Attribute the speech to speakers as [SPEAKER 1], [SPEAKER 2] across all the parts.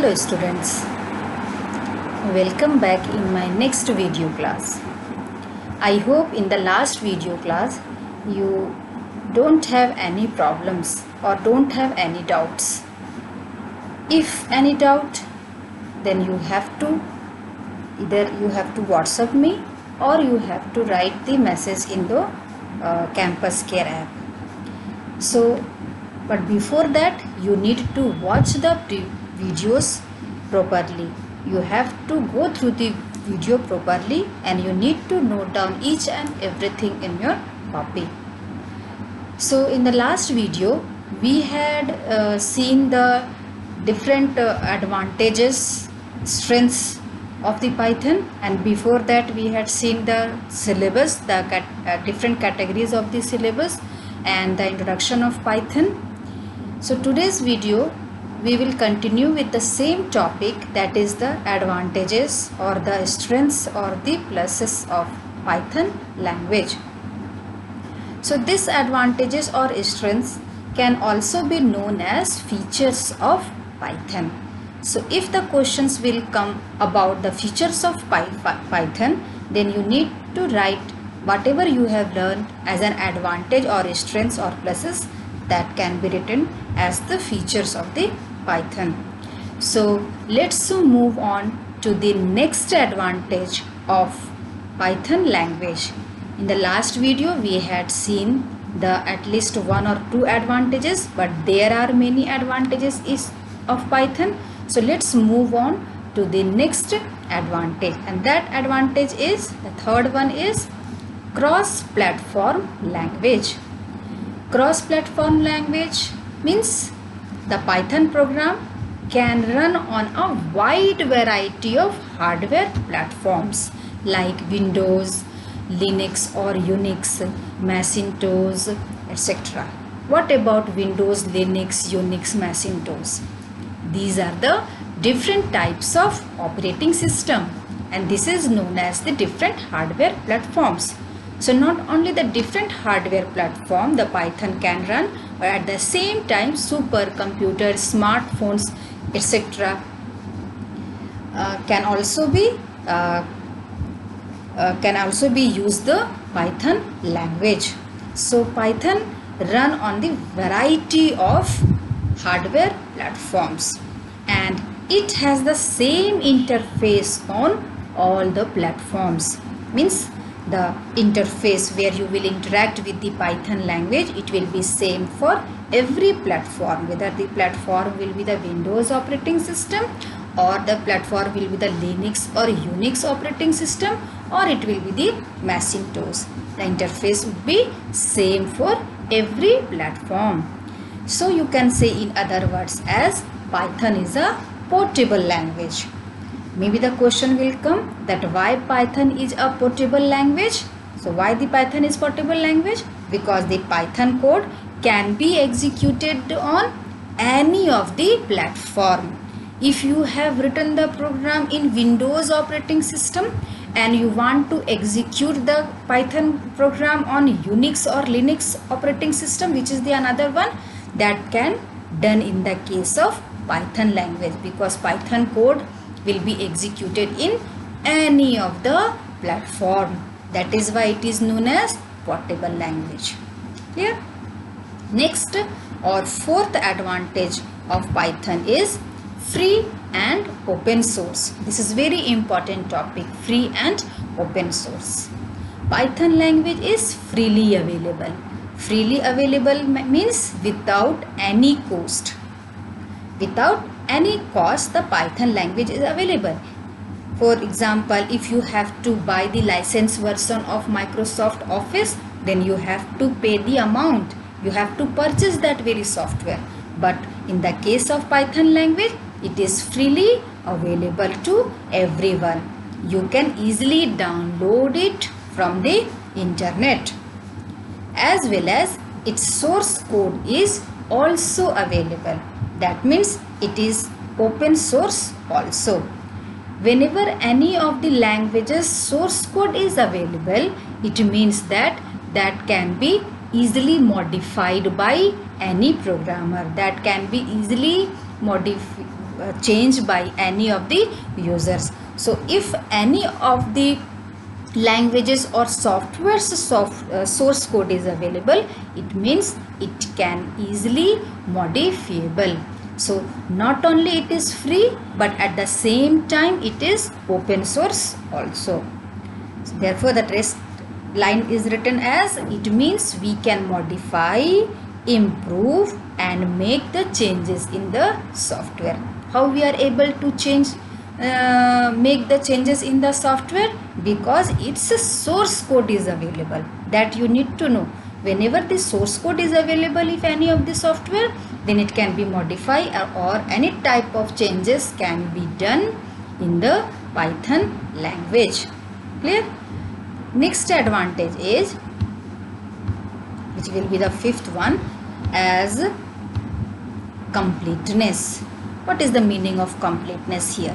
[SPEAKER 1] Hello students, welcome back in my next video class. I hope in the last video class you don't have any problems or don't have any doubts. If any doubt, then you have to either WhatsApp me or you have to write the message in the Campus Care app. So, but before that you need to watch the videos properly. You have to go through the video properly and you need to note down each and everything in your copy. So in the last video we had seen the different advantages, strengths of the Python, and before that we had seen the syllabus, the different categories of the syllabus and the introduction of Python. So today's video we will continue with the same topic, that is the advantages or the strengths or the pluses of Python language. So these advantages or strengths can also be known as features of Python. So if the questions will come about the features of Python, then you need to write whatever you have learned as an advantage or strengths or pluses, that can be written as the features of the Python. So let's move on to the next advantage of Python language. In the last video we had seen the at least one or two advantages, but there are many advantages of Python. So let's move on to the next advantage, and that advantage is, the third one is cross-platform language. Cross-platform language means the Python program can run on a wide variety of hardware platforms like Windows, Linux or Unix, Macintosh, etc. What about Windows, Linux, Unix, Macintosh? These are the different types of operating system, and this is known as the different hardware platforms. So not only the different hardware platform the Python can run, but at the same time supercomputers, smartphones, etc. Can also be used the Python language. So Python run on the variety of hardware platforms, and it has the same interface on all the platforms. Means the interface where you will interact with the Python language, it will be same for every platform, whether the platform will be the Windows operating system or the platform will be the Linux or Unix operating system, or it will be the Macintosh. The interface would be same for every platform. So you can say in other words as Python is a portable language. Maybe the question will come that why Python is a portable language. So why the Python is portable language? Because the Python code can be executed on any of the platform. If you have written the program in Windows operating system and you want to execute the Python program on Unix or Linux operating system, which is the another one, that can done in the case of Python language, because Python code will be executed in any of the platform. That is why it is known as portable language. Clear? Next or fourth advantage of Python is free and open source. This is very important topic, free and open source. Python language is freely available. Freely available means without any cost. Without any cost the Python language is available. For example, if you have to buy the licensed version of Microsoft Office, then you have to pay the amount. You have to purchase that very software. But in the case of Python language, it is freely available to everyone. You can easily download it from the internet. As well as its source code is also available. That means it is open source also. Whenever any of the languages source code is available, it means that can be easily modified by any programmer, that can be easily changed by any of the users. So if any of the languages or software's source code is available, it means it can easily modifiable. So not only it is free, but at the same time it is open source also. So therefore the rest line is written as, it means we can modify, improve and make the changes in the software. How we are able to change, make the changes in the software? Because its source code is available. That you need to know. Whenever the source code is available, if any of the software, then it can be modified or any type of changes can be done in the Python language. Clear? Next advantage is, which will be the fifth one, as completeness. What is the meaning of completeness here?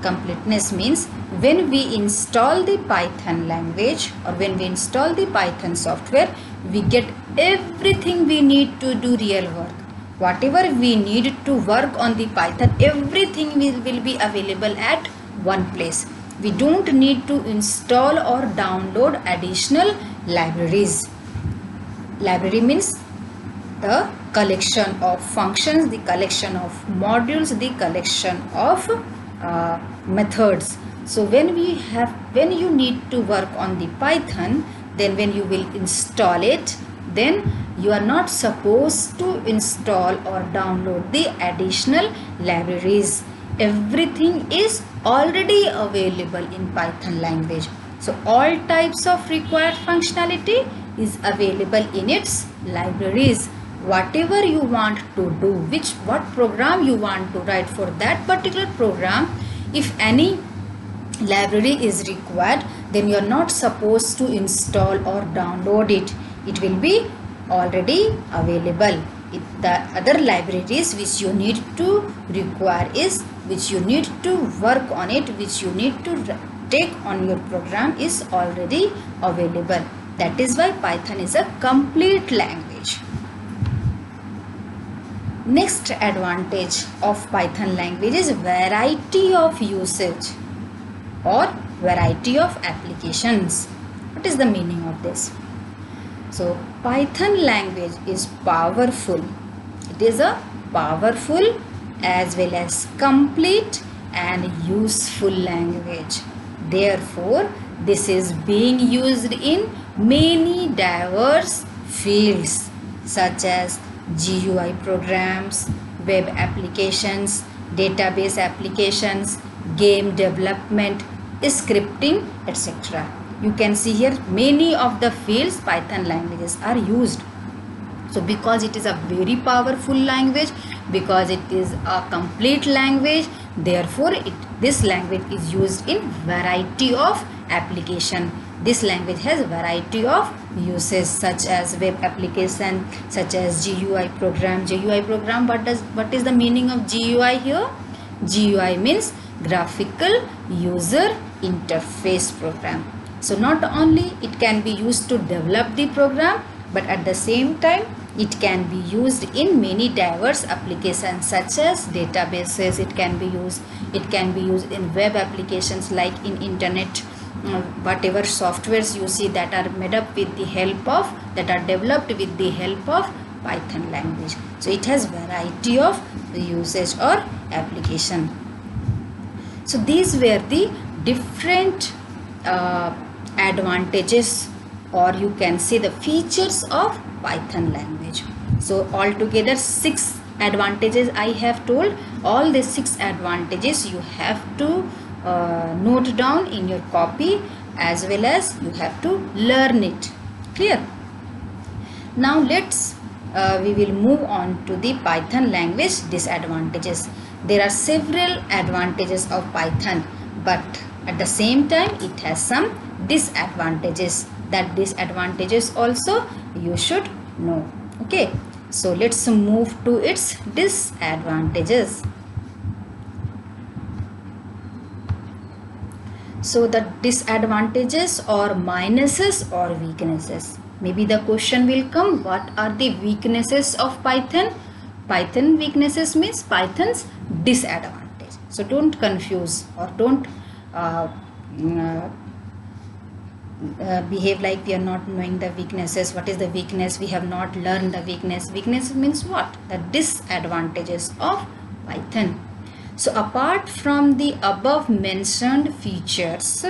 [SPEAKER 1] Completeness means when we install the Python language or when we install the Python software, we get everything we need to do real work. Whatever we need to work on the Python, everything will be available at one place. We don't need to install or download additional libraries. Library means the collection of functions, the collection of modules, the collection of methods. So when you need to work on the Python, then when you will install it, then you are not supposed to install or download the additional libraries. Everything is already available in Python language. So all types of required functionality is available in its libraries. Whatever you want to do, what program you want to write for that particular program, if any library is required, then you are not supposed to install or download it. It will be already available. The other libraries which you need to require is, which you need to work on it, which you need to take on your program, is already available. That is why Python is a complete language. Next advantage of Python language is variety of usage or variety of applications. What is the meaning of this? So Python language is powerful. It is a powerful as well as complete and useful language. Therefore, this is being used in many diverse fields such as GUI programs, web applications, database applications, game development, scripting, etc. You can see here many of the fields Python languages are used. So because it is a very powerful language, because it is a complete language, therefore this language is used in variety of application. This language has variety of uses such as web application, such as GUI program. GUI program, what is the meaning of GUI here? GUI means graphical user interface program. So not only it can be used to develop the program, but at the same time it can be used in many diverse applications such as databases. It can be used in web applications like in internet, whatever softwares you see that are made up with the help of, that are developed with the help of Python language. So it has variety of usage or application. So these were the different advantages, or you can say the features of Python language. So altogether 6 advantages I have told. All the 6 advantages you have to note down in your copy, as well as you have to learn it. Clear? Now let's we will move on to the Python language disadvantages. There are several advantages of Python, but at the same time it has some disadvantages. That disadvantages also you should know. Okay, so let's move to its disadvantages. So the disadvantages or minuses or weaknesses. Maybe the question will come, what are the weaknesses of Python? Python weaknesses means Python's disadvantage. So don't confuse or don't uh, uh, behave like we are not knowing the weaknesses. What is the weakness? We have not learned the weakness. Weakness means what? The disadvantages of Python. So apart from the above mentioned features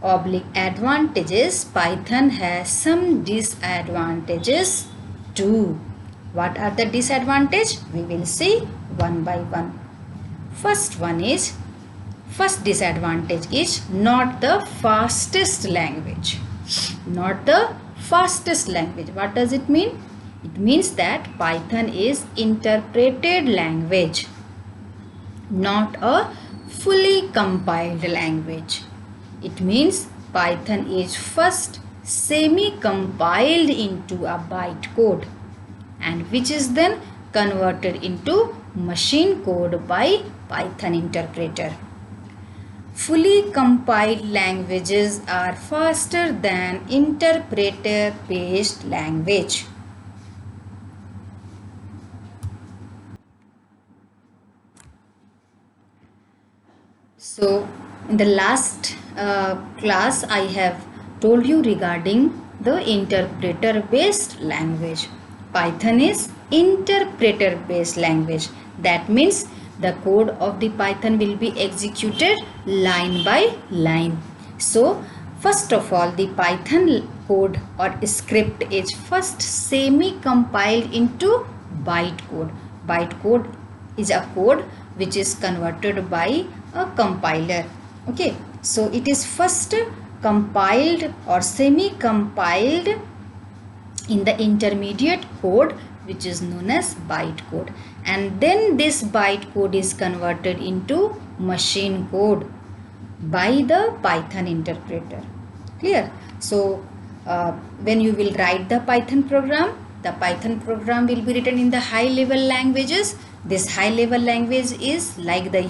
[SPEAKER 1] oblique advantages, Python has some disadvantages too. What are the disadvantages? We will see one by one. First disadvantage is not the fastest language. Not the fastest language. What does it mean? It means that Python is interpreted language, not a fully compiled language. It means Python is first semi-compiled into a bytecode, and which is then converted into machine code by Python interpreter. Fully compiled languages are faster than interpreter based language. So in the last class I have told you regarding the interpreter based language. Python is interpreter based language. That means the code of the Python will be executed line by line. So first of all, the Python code or script is first semi-compiled into bytecode. Bytecode is a code which is converted by a compiler. Okay, so it is first compiled or semi-compiled in the intermediate code which is known as bytecode, and then this bytecode is converted into machine code by the Python interpreter. Clear? So when you will write the Python program will be written in the high level languages. This high level language is like the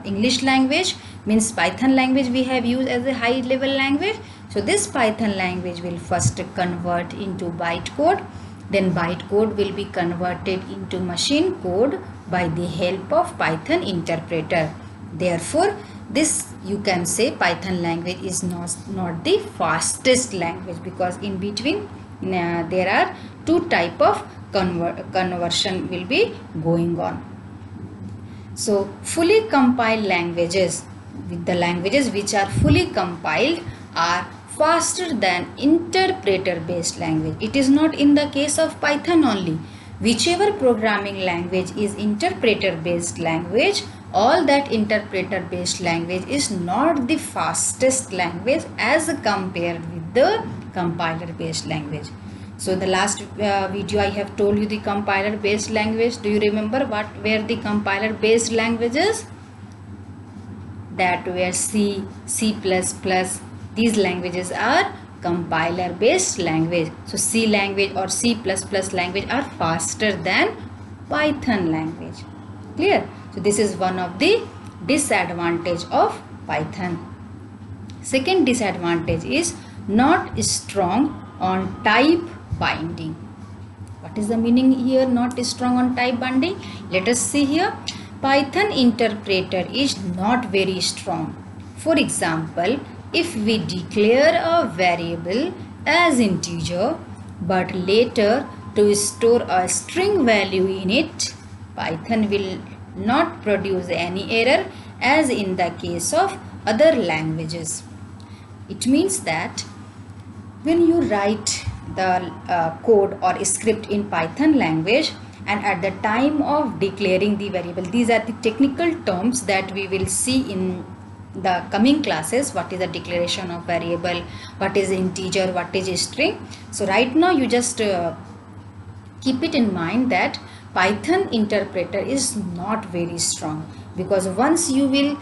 [SPEAKER 1] English language, means Python language we have used as a high level language. So this Python language will first convert into bytecode, then bytecode will be converted into machine code by the help of Python interpreter. Therefore, this you can say Python language is not the fastest language, because in between there are two type of conversion will be going on. So fully compiled languages, the languages which are fully compiled are faster than interpreter based language. It is not in the case of Python only. Whichever programming language is interpreter based language, all that interpreter based language is not the fastest language as compared with the compiler based language. So the last video I have told you the compiler based language. Do you remember what were the compiler based languages? That were C, C++. These languages are compiler based language. So C language or C++ language are faster than Python language. Clear? So this is one of the disadvantage of Python. Second disadvantage is not strong on type binding. What is the meaning here? Not strong on type binding. Let us see here. Python interpreter is not very strong. For example, if we declare a variable as integer but later to store a string value in it, Python will not produce any error as in the case of other languages. It means that when you write the code or script in Python language, and at the time of declaring the variable, these are the technical terms that we will see in the coming classes. What is the declaration of variable, what is integer, what is a string. So right now you just keep it in mind that Python interpreter is not very strong, because once you will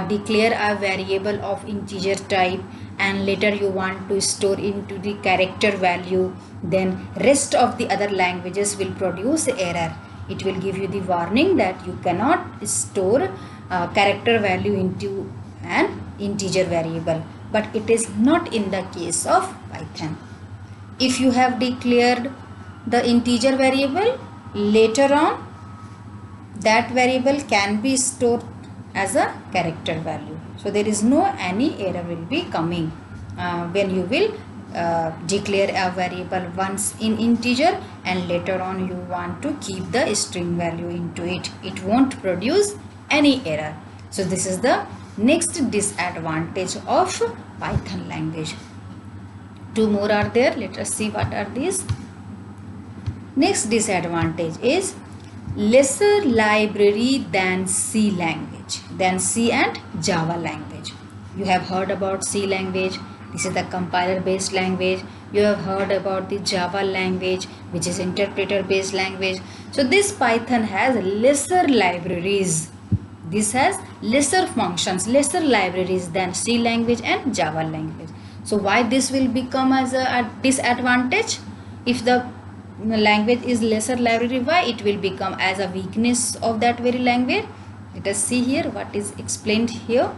[SPEAKER 1] declare a variable of integer type and later you want to store into the character value, then rest of the other languages will produce error. It will give you the warning that you cannot store character value into an integer variable, but it is not in the case of Python. If you have declared the integer variable, later on that variable can be stored as a character value. So there is no any error will be coming when you will declare a variable once in integer and later on you want to keep the string value into it. It won't produce any error. So this is the next disadvantage of Python language. Two more are there. Let us see what are these. Next disadvantage is lesser library than C language, than C and Java language. You have heard about C language. This is the compiler based language. You have heard about the Java language, which is interpreter based language. So this Python has lesser libraries. This has lesser functions, lesser libraries than C language and Java language. So why this will become as a disadvantage? If the language is lesser library, why it will become as a weakness of that very language? Let us see here what is explained here.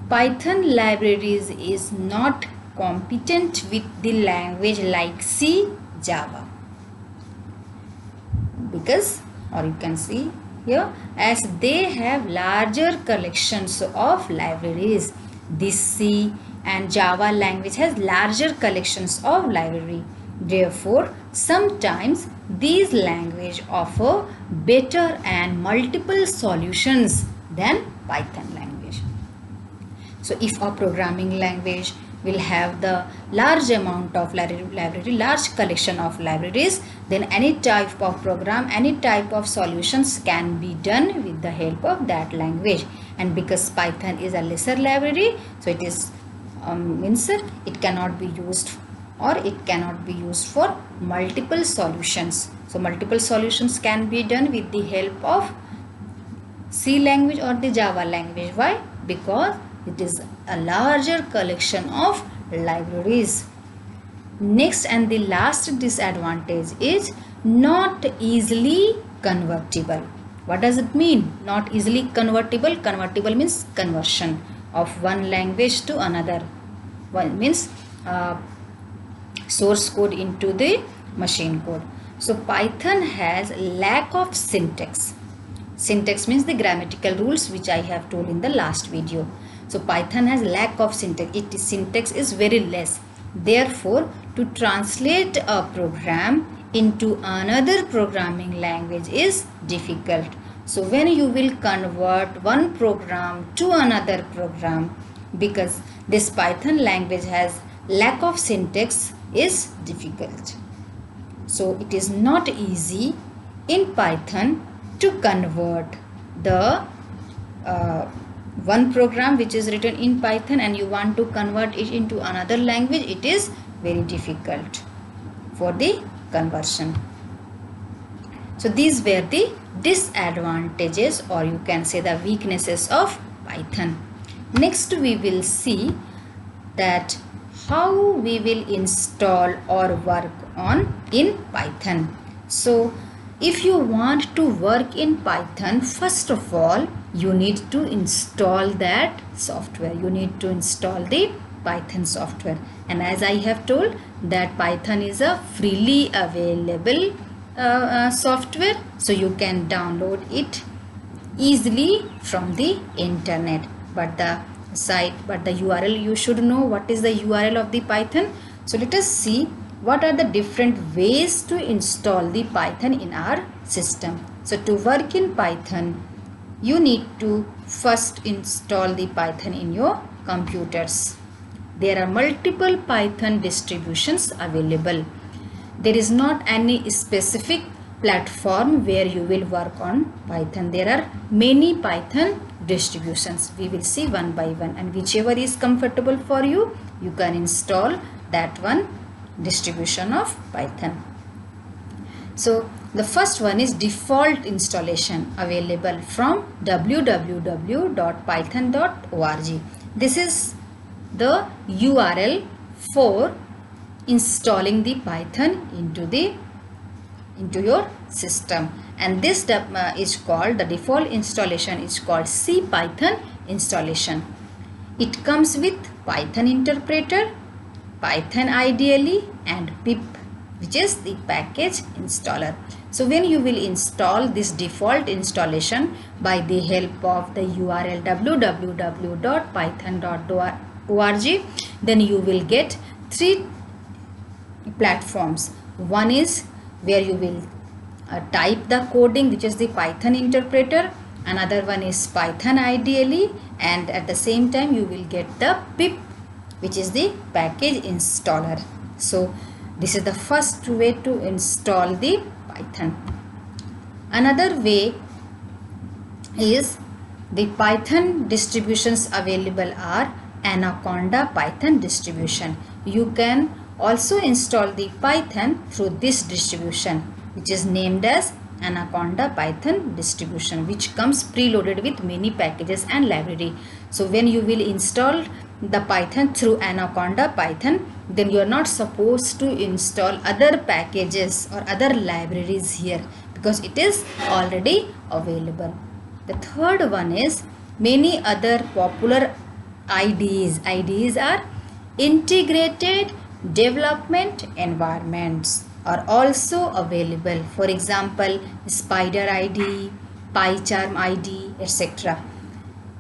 [SPEAKER 1] Python libraries is not competent with the language like C, Java, because, or you can see here, as they have larger collections of libraries. This C and Java language has larger collections of library. Therefore, sometimes these languages offer better and multiple solutions than Python language. So if a programming language will have the large amount of library, large collection of libraries, then any type of program, any type of solutions can be done with the help of that language. And because Python is a lesser library, so it is means it cannot be used, or it cannot be used for multiple solutions. So multiple solutions can be done with the help of C language or the Java language. Why? Because it is a larger collection of libraries. Next and the last disadvantage is not easily convertible. What does it mean? Not easily convertible. Convertible means conversion of one language to another. One means source code into the machine code. So Python has lack of syntax. Syntax means the grammatical rules, which I have told in the last video. So Python has lack of syntax. Its syntax is very less. Therefore, to translate a program into another programming language is difficult. So when you will convert one program to another program, because this Python language has lack of syntax, is difficult. So it is not easy in Python to convert the one program which is written in Python and you want to convert it into another language. It is very difficult for the conversion. So these were the disadvantages, or you can say the weaknesses of Python. Next we will see that how we will install or work on in Python. So if you want to work in Python, first of all you need to install that software. You need to install the Python software, and as I have told that Python is a freely available software, so you can download it easily from the internet. But the URL, you should know what is the URL of the Python. So let us see what are the different ways to install the Python in our system. So to work in Python, you need to first install the Python in your computers. There are multiple Python distributions available. There is not any specific platform where you will work on Python. There are many Python distributions. We will see one by one, and whichever is comfortable for you, you can install that one distribution of Python. So the first one is default installation, available from www.python.org. This is the URL for installing the Python into your system, and this is called, the default installation is called CPython installation. It comes with Python interpreter, Python IDLE and pip, which is the package installer. So when you will install this default installation by the help of the URL www.python.org, then you will get three platforms. One is where you will type the coding, which is the Python interpreter. Another one is Python IDLE, and at the same time you will get the pip, which is the package installer. So this is the first way to install the Python. Another way is the Python distributions available are Anaconda Python distribution. You can also install the Python through this distribution, which is named as Anaconda Python distribution, which comes preloaded with many packages and library. So when you will install the Python through Anaconda Python, then you are not supposed to install other packages or other libraries here, because it is already available. The third one is many other popular IDEs. IDEs are integrated development environments are also available. For example, Spider IDE, PyCharm IDE, etc.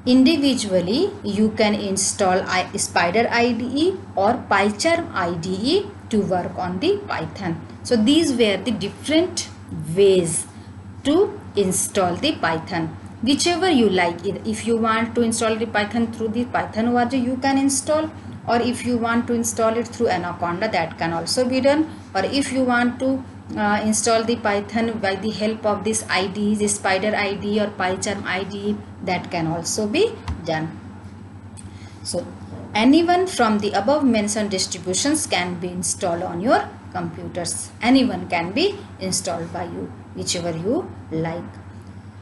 [SPEAKER 1] Individually, you can install Spider IDE or PyCharm IDE to work on the Python. So these were the different ways to install the Python. Whichever you like. If you want to install the Python through the Python.org, you can install, or if you want to install it through Anaconda, that can also be done. Or if you want to install the Python by the help of this IDEs, Spider IDE or PyCharm IDE, that can also be done. So anyone from the above mentioned distributions can be installed on your computers. Anyone can be installed by you, whichever you like.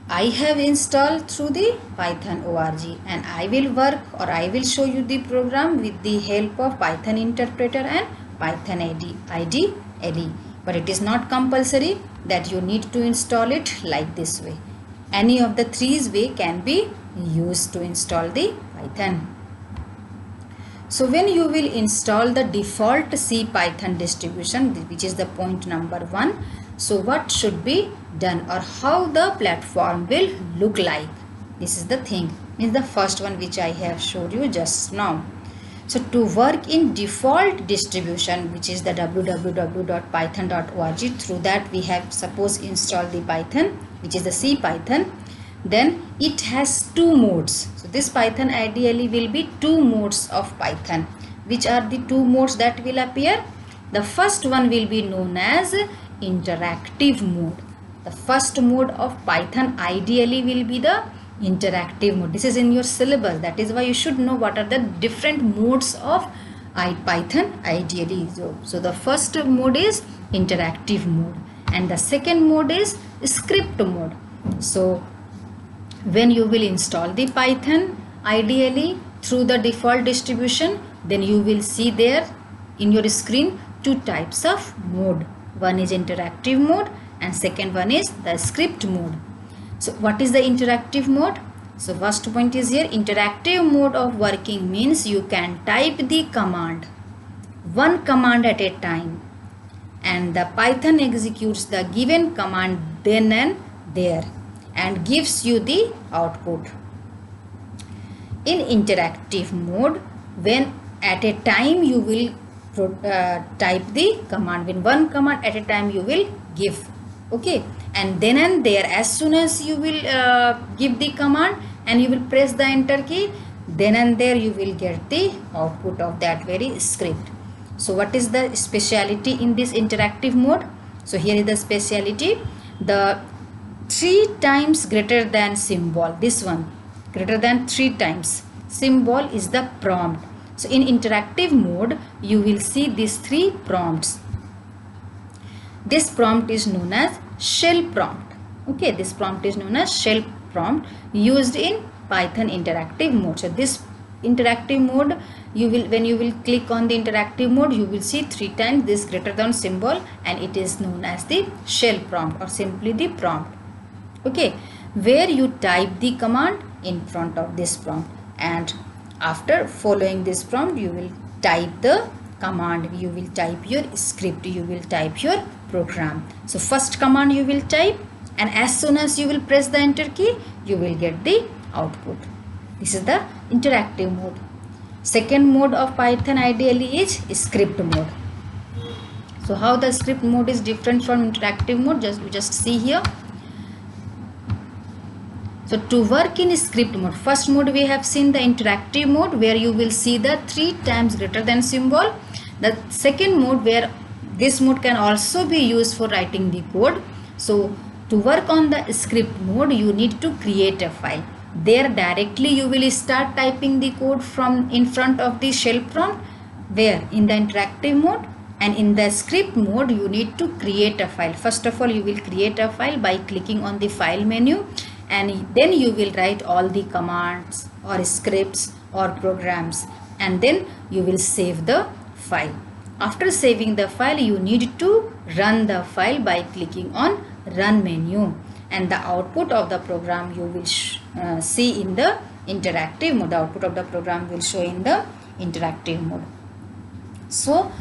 [SPEAKER 1] I have installed through the Python.org, and I will work, or I will show you the program with the help of Python interpreter and Python IDLE. But it is not compulsory that you need to install it like this way. Any of the three way can be used to install the Python. So when you will install the default CPython distribution, which is the point number 1, so what should be done, or how the platform will look like? This is the thing, is the first one which I have showed you just now. So to work in default distribution, which is the www.python.org, through that we have suppose installed the Python, which is the CPython. Then it has two modes. So this Python ideally will be two modes of Python. Which are the two modes that will appear? The first one will be known as interactive mode. The first mode of Python ideally will be the interactive mode. This is in your syllabus. That is why you should know what are the different modes of Python ideally. So the first mode is interactive mode, and the second mode is script mode. So when you will install the Python ideally through the default distribution, then you will see there in your screen two types of mode. One is interactive mode and second one is the script mode. So what is the interactive mode? So first point is here, interactive mode of working means you can type the command, one command at a time, and the Python executes the given command then and there and gives you the output. In interactive mode, when at a time you will type the command, when one command at a time you will give, okay, and then and there, as soon as you will give the command and you will press the enter key, then and there you will get the output of that very script. So what is the speciality in this interactive mode? So here is the speciality, the 3 times greater than symbol, this one greater than 3 times symbol is the prompt. So in interactive mode you will see these 3 prompts. This prompt is known as shell prompt. Okay, this prompt is known as shell prompt used in Python interactive mode. So this interactive mode, you will, when you will click on the interactive mode, you will see 3 times this greater than symbol, and it is known as the shell prompt or simply the prompt. Okay, where you type the command in front of this prompt, and after following this prompt you will type the command, you will type your script, you will type your program. So first command you will type, and as soon as you will press the enter key, you will get the output. This is the interactive mode. Second mode of Python ideally is script mode. So how the script mode is different from interactive mode, just see here. So to work in script mode, first mode we have seen the interactive mode where you will see the 3 times greater than symbol. The second mode where this mode can also be used for writing the code. So to work on the script mode, you need to create a file. There directly you will start typing the code from in front of the shell prompt, where in the interactive mode. And in the script mode, you need to create a file. First of all, you will create a file by clicking on the file menu, and then you will write all the commands or scripts or programs, and then you will save the file. After saving the file, you need to run the file by clicking on run menu, and the output of the program you will see in the interactive mode. The output of the program will show in the interactive mode. So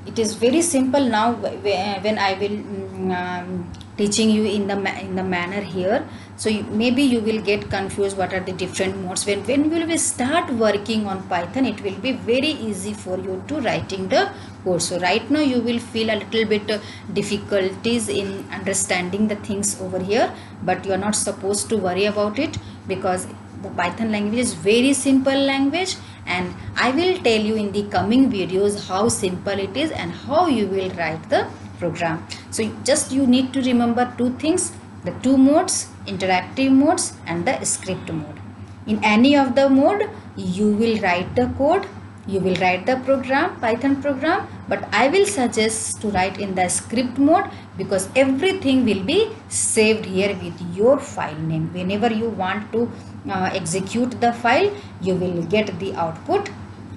[SPEAKER 1] it is very simple now when I will teaching you in the manner here. So maybe you will get confused what are the different modes. When you will start working on Python, it will be very easy for you to writing the code. So right now you will feel a little bit difficulties in understanding the things over here, but you are not supposed to worry about it, because the Python language is very simple language, and I will tell you in the coming videos how simple it is and how you will write the program. So just you need to remember two things: the two modes, interactive modes and the script mode. In any of the mode, you will write the code, you will write the program, Python program, but I will suggest to write in the script mode, because everything will be saved here with your file name. Whenever you want to execute the file, you will get the output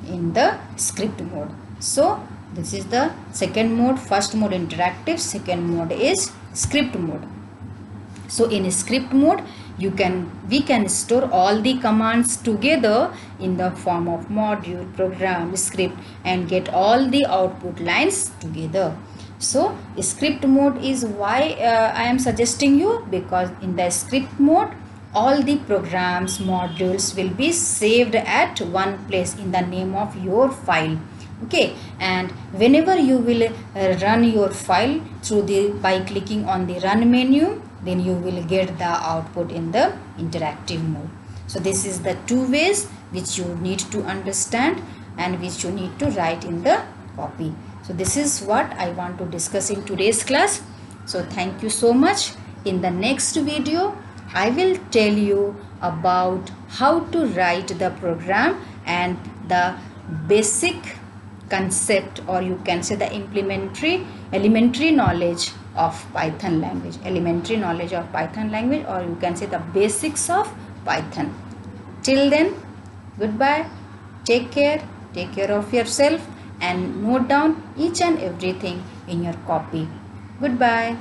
[SPEAKER 1] in the script mode. So this is the second mode. First mode interactive, second mode is script mode. So in script mode, we can store all the commands together in the form of module, program, script, and get all the output lines together. So script mode is why I am suggesting you, because in the script mode, all the programs, modules will be saved at one place in the name of your file. Okay, and whenever you will run your file by clicking on the run menu, then you will get the output in the interactive mode. So this is the two ways which you need to understand and which you need to write in the copy. So this is what I want to discuss in today's class. So thank you so much. In the next video, I will tell you about how to write the program and the basic concept, or you can say the elementary knowledge of Python language, or you can say the basics of Python. Till then, goodbye, take care of yourself, and note down each and everything in your copy. Goodbye.